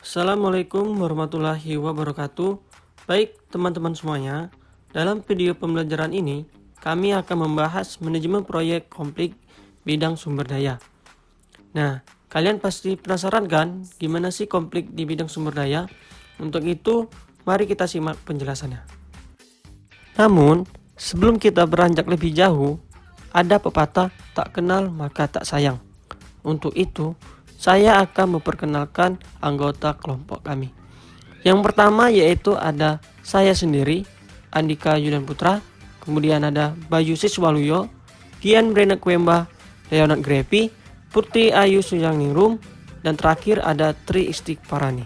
Assalamualaikum warahmatullahi wabarakatuh. Baik teman-teman semuanya, dalam video pembelajaran ini kami akan membahas manajemen proyek konflik bidang sumber daya. Nah, kalian pasti penasaran kan gimana sih konflik di bidang sumber daya? Untuk itu, mari kita simak penjelasannya. Namun, sebelum kita beranjak lebih jauh, ada pepatah tak kenal maka tak sayang. Untuk itu, saya akan memperkenalkan anggota kelompok kami. Yang pertama yaitu ada saya sendiri, Andika Yudan Putra, kemudian ada Bayu Siswaluyo, Gian Brena Kwemba, Leonard Grepi, Putri Ayu Sujangningrum, dan terakhir ada Tri Istighfarani.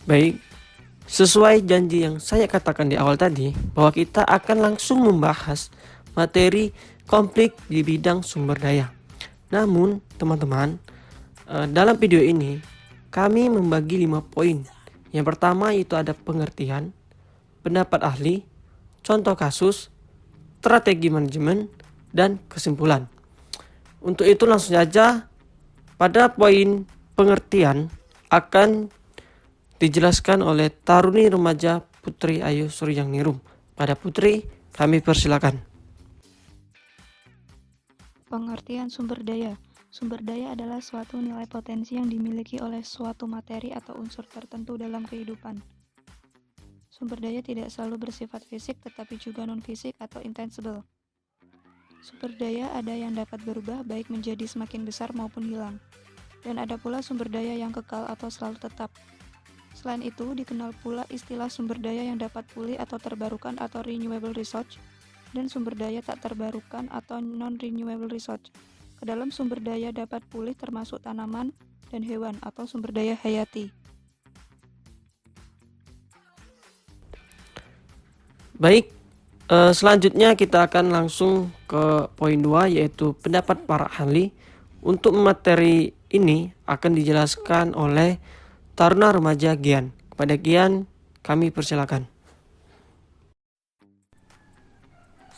Baik, sesuai janji yang saya katakan di awal tadi, bahwa kita akan langsung membahas materi konflik di bidang sumber daya. Namun, teman-teman, dalam video ini kami membagi 5 poin. Yang pertama yaitu ada pengertian, pendapat ahli, contoh kasus, strategi manajemen, dan kesimpulan. Untuk itu langsung saja pada poin pengertian akan dijelaskan oleh Taruni Remaja Putri Ayu Suryaningrum. Pada Putri, kami persilakan. Pengertian sumber daya. Sumber daya adalah suatu nilai potensi yang dimiliki oleh suatu materi atau unsur tertentu dalam kehidupan. Sumber daya tidak selalu bersifat fisik tetapi juga non-fisik atau intangible. Sumber daya ada yang dapat berubah baik menjadi semakin besar maupun hilang. Dan ada pula sumber daya yang kekal atau selalu tetap. Selain itu, dikenal pula istilah sumber daya yang dapat pulih atau terbarukan atau renewable resource, dan sumber daya tak terbarukan atau non-renewable resource. Ke dalam sumber daya dapat pulih termasuk tanaman dan hewan atau sumber daya hayati. Baik, selanjutnya kita akan langsung ke poin 2 yaitu pendapat para ahli. Untuk materi ini akan dijelaskan oleh Taruna Remaja Gian. Kepada Gian, kami persilakan.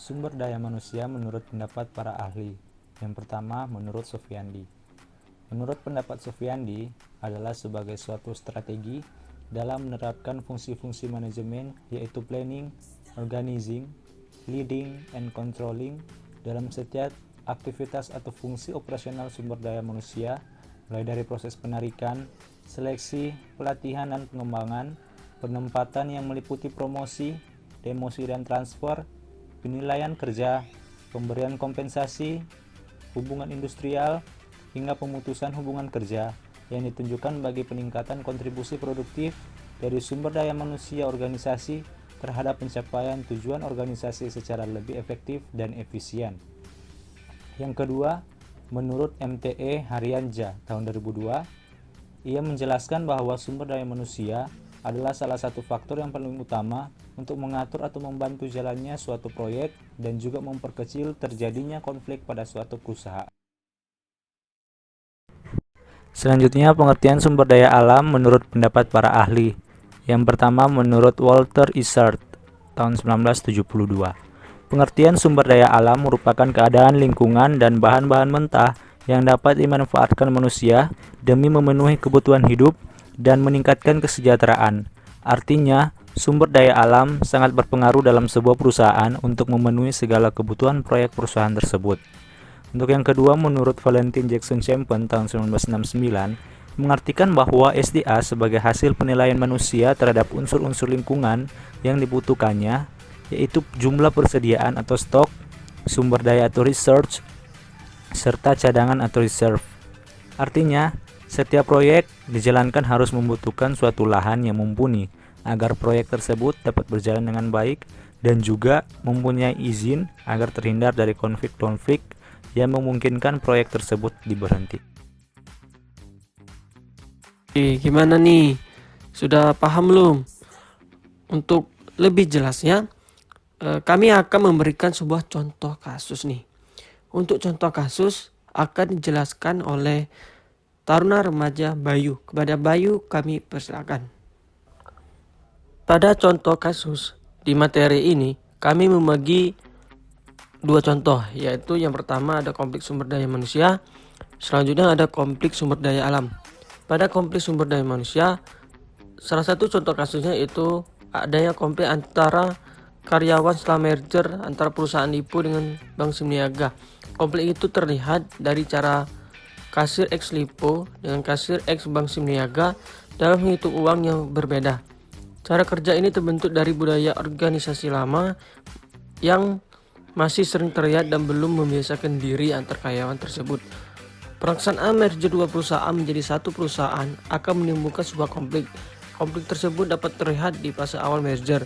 Sumber daya manusia menurut pendapat para ahli. Yang pertama, menurut Sofiandi. Menurut pendapat Sofiandi, adalah sebagai suatu strategi dalam menerapkan fungsi-fungsi manajemen yaitu planning, organizing, leading, and controlling dalam setiap aktivitas atau fungsi operasional sumber daya manusia, mulai dari proses penarikan, seleksi, pelatihan dan pengembangan, penempatan yang meliputi promosi, demosi dan transfer, penilaian kerja, pemberian kompensasi, hubungan industrial, hingga pemutusan hubungan kerja yang ditunjukkan bagi peningkatan kontribusi produktif dari sumber daya manusia organisasi terhadap pencapaian tujuan organisasi secara lebih efektif dan efisien. Yang kedua, menurut MTE Haryanja tahun 2002, ia menjelaskan bahwa sumber daya manusia adalah salah satu faktor yang paling utama untuk mengatur atau membantu jalannya suatu proyek dan juga memperkecil terjadinya konflik pada suatu perusahaan. Selanjutnya, pengertian sumber daya alam menurut pendapat para ahli. Yang pertama, menurut Walter Isard tahun 1972. Pengertian sumber daya alam merupakan keadaan lingkungan dan bahan-bahan mentah yang dapat dimanfaatkan manusia demi memenuhi kebutuhan hidup dan meningkatkan kesejahteraan. Artinya, sumber daya alam sangat berpengaruh dalam sebuah perusahaan untuk memenuhi segala kebutuhan proyek perusahaan tersebut. Untuk yang kedua, menurut Valentin Jackson Champion tahun 1999, mengartikan bahwa SDA sebagai hasil penilaian manusia terhadap unsur-unsur lingkungan yang dibutuhkannya, yaitu jumlah persediaan atau stok, sumber daya atau research, serta cadangan atau reserve. Artinya, setiap proyek dijalankan harus membutuhkan suatu lahan yang mumpuni agar proyek tersebut dapat berjalan dengan baik dan juga mempunyai izin agar terhindar dari konflik-konflik yang memungkinkan proyek tersebut diberhenti. Gimana nih? Sudah paham belum? Untuk lebih jelasnya, kami akan memberikan sebuah contoh kasus nih. Untuk contoh kasus akan dijelaskan oleh Taruna Remaja Bayu. Kepada Bayu kami persilakan. Pada contoh kasus di materi ini kami membagi dua contoh, yaitu yang pertama ada konflik sumber daya manusia, selanjutnya ada konflik sumber daya alam. Pada konflik sumber daya manusia, salah satu contoh kasusnya itu adanya konflik antara karyawan setelah merger antara perusahaan Lipo dengan Bank Simniaga. Konflik itu terlihat dari cara kasir ex Lipo dengan kasir ex Bank Simniaga dalam menghitung uang yang berbeda. Cara kerja ini terbentuk dari budaya organisasi lama yang masih sering terlihat dan belum membiasakan diri antar karyawan tersebut. Pelaksanaan merger dua perusahaan menjadi satu perusahaan akan menimbulkan sebuah konflik. Konflik tersebut dapat terlihat di fase awal merger.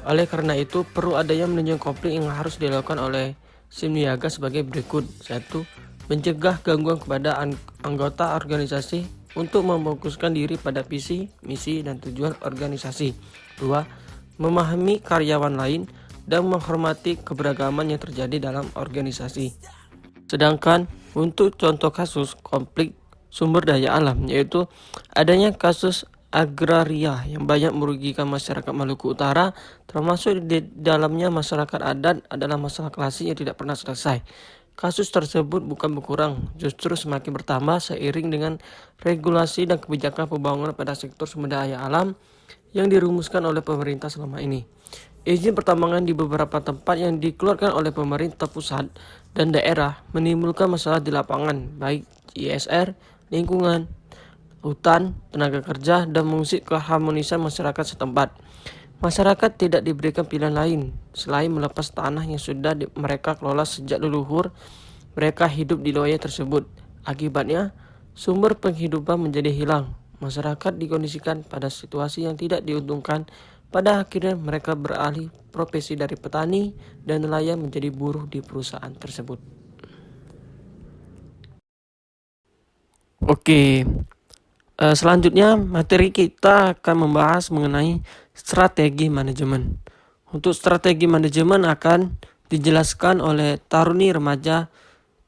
Oleh karena itu, perlu adanya manajemen konflik yang harus dilakukan oleh Simniaga sebagai berikut. 1. Mencegah gangguan kepada anggota organisasi untuk memfokuskan diri pada visi, misi, dan tujuan organisasi. 2. Memahami karyawan lain dan menghormati keberagaman yang terjadi dalam organisasi. Sedangkan untuk contoh kasus konflik sumber daya alam, yaitu adanya kasus agraria yang banyak merugikan masyarakat Maluku Utara, termasuk di dalamnya masyarakat adat, adalah masalah klasik yang tidak pernah selesai. Kasus tersebut bukan berkurang, justru semakin bertambah seiring dengan regulasi dan kebijakan pembangunan pada sektor sumber daya alam yang dirumuskan oleh pemerintah selama ini. Izin pertambangan di beberapa tempat yang dikeluarkan oleh pemerintah pusat dan daerah menimbulkan masalah di lapangan, baik ISR, lingkungan, hutan, tenaga kerja, dan mengusik keharmonisan masyarakat setempat. Masyarakat tidak diberikan pilihan lain selain melepas tanah yang sudah mereka kelola sejak leluhur mereka hidup di wilayah tersebut. Akibatnya, sumber penghidupan menjadi hilang. Masyarakat dikondisikan pada situasi yang tidak diuntungkan. Pada akhirnya mereka beralih profesi dari petani dan nelayan menjadi buruh di perusahaan tersebut. Oke, selanjutnya materi kita akan membahas mengenai strategi manajemen. Untuk strategi manajemen akan dijelaskan oleh Taruni Remaja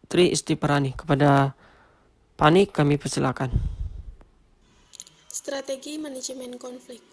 Tri Istiparani. Kepada Pani kami persilakan. Strategi manajemen konflik.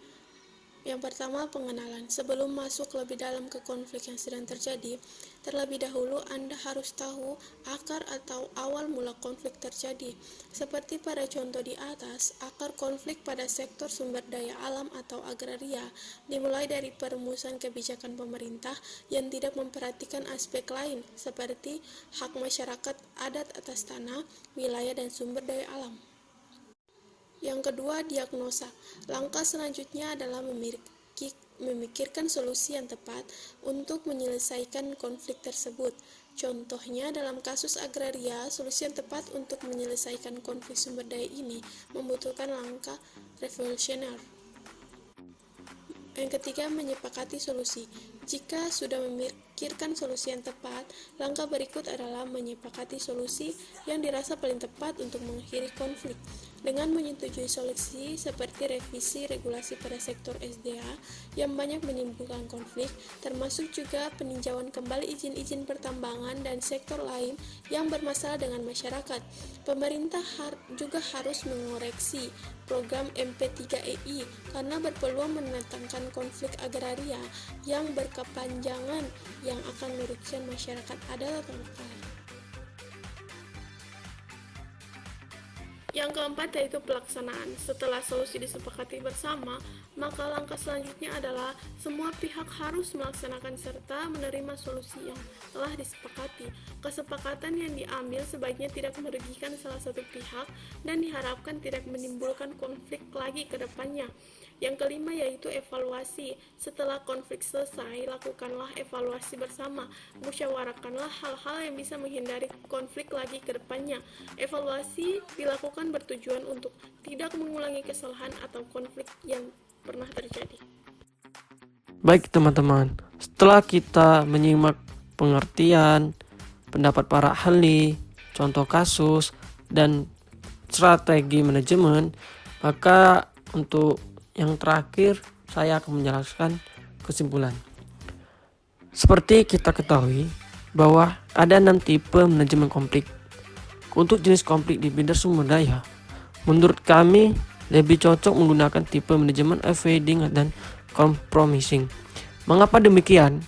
Yang pertama, pengenalan. Sebelum masuk lebih dalam ke konflik yang sedang terjadi, terlebih dahulu Anda harus tahu akar atau awal mula konflik terjadi. Seperti pada contoh di atas, akar konflik pada sektor sumber daya alam atau agraria dimulai dari perumusan kebijakan pemerintah yang tidak memperhatikan aspek lain seperti hak masyarakat adat atas tanah, wilayah, dan sumber daya alam. Yang kedua, diagnosa. Langkah selanjutnya adalah memikirkan solusi yang tepat untuk menyelesaikan konflik tersebut. Contohnya, dalam kasus agraria, solusi yang tepat untuk menyelesaikan konflik sumber daya ini membutuhkan langkah revolusioner. Yang ketiga, menyepakati solusi. Jika sudah memikirkan solusi yang tepat, langkah berikut adalah menyepakati solusi yang dirasa paling tepat untuk mengakhiri konflik. Dengan menyetujui solusi seperti revisi regulasi pada sektor SDA yang banyak menimbulkan konflik, termasuk juga peninjauan kembali izin-izin pertambangan dan sektor lain yang bermasalah dengan masyarakat. Pemerintah juga harus mengoreksi program MP3EI karena berpeluang mendatangkan konflik agraria yang berkepanjangan yang akan merugikan masyarakat adat atau lokal. Yang keempat yaitu pelaksanaan. Setelah solusi disepakati bersama, maka langkah selanjutnya adalah semua pihak harus melaksanakan serta menerima solusi yang telah disepakati. Kesepakatan yang diambil sebaiknya tidak merugikan salah satu pihak dan diharapkan tidak menimbulkan konflik lagi ke depannya. Yang kelima yaitu evaluasi. Setelah konflik selesai, lakukanlah evaluasi bersama. Musyawarahkanlah hal-hal yang bisa menghindari konflik lagi ke depannya. Evaluasi dilakukan bertujuan untuk tidak mengulangi kesalahan atau konflik yang pernah terjadi. Baik teman-teman, setelah kita menyimak pengertian, pendapat para ahli, contoh kasus, dan strategi manajemen, maka untuk yang terakhir saya akan menjelaskan kesimpulan. Seperti kita ketahui bahwa ada 6 tipe manajemen konflik. Untuk jenis konflik di bidang sumber daya, menurut kami lebih cocok menggunakan tipe manajemen avoiding dan compromising. Mengapa demikian?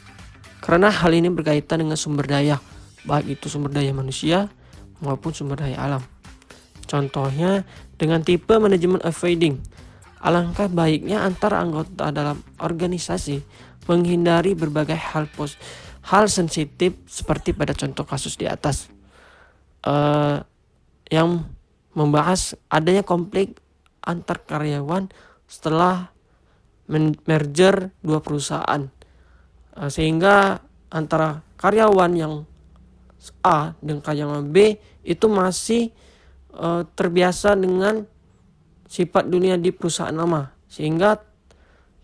Karena hal ini berkaitan dengan sumber daya, baik itu sumber daya manusia maupun sumber daya alam. Contohnya dengan tipe manajemen avoiding. Alangkah baiknya antar anggota dalam organisasi menghindari berbagai hal sensitif seperti pada contoh kasus di atas, yang membahas adanya konflik antar karyawan setelah merger dua perusahaan, sehingga antara karyawan yang A dengan karyawan B itu masih terbiasa dengan sifat dunia di perusahaan lama, sehingga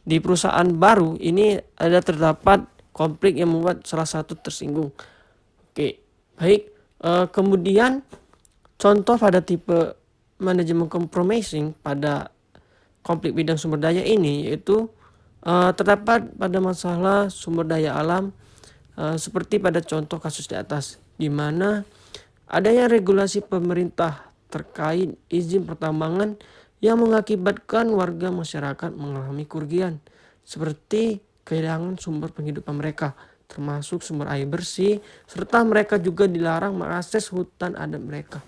di perusahaan baru ini terdapat konflik yang membuat salah satu tersinggung. Oke, baik. Kemudian contoh pada tipe manajemen compromising pada konflik bidang sumber daya ini yaitu terdapat pada masalah sumber daya alam, seperti pada contoh kasus di atas, di mana adanya regulasi pemerintah terkait izin pertambangan yang mengakibatkan warga masyarakat mengalami kerugian seperti kehilangan sumber penghidupan mereka, termasuk sumber air bersih, serta mereka juga dilarang mengakses hutan adat mereka.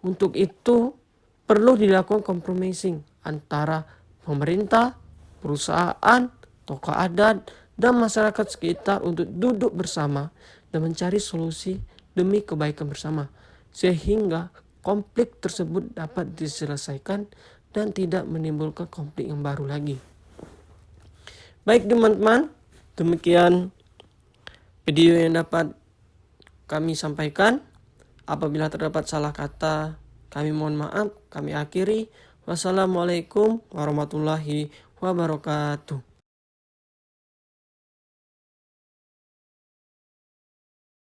Untuk itu perlu dilakukan compromising antara pemerintah, perusahaan, tokoh adat, dan masyarakat sekitar untuk duduk bersama dan mencari solusi demi kebaikan bersama, sehingga konflik tersebut dapat diselesaikan dan tidak menimbulkan konflik yang baru lagi. Baik teman-teman, demikian video yang dapat kami sampaikan. Apabila terdapat salah kata, kami mohon maaf. Kami akhiri. Wassalamualaikum warahmatullahi wabarakatuh.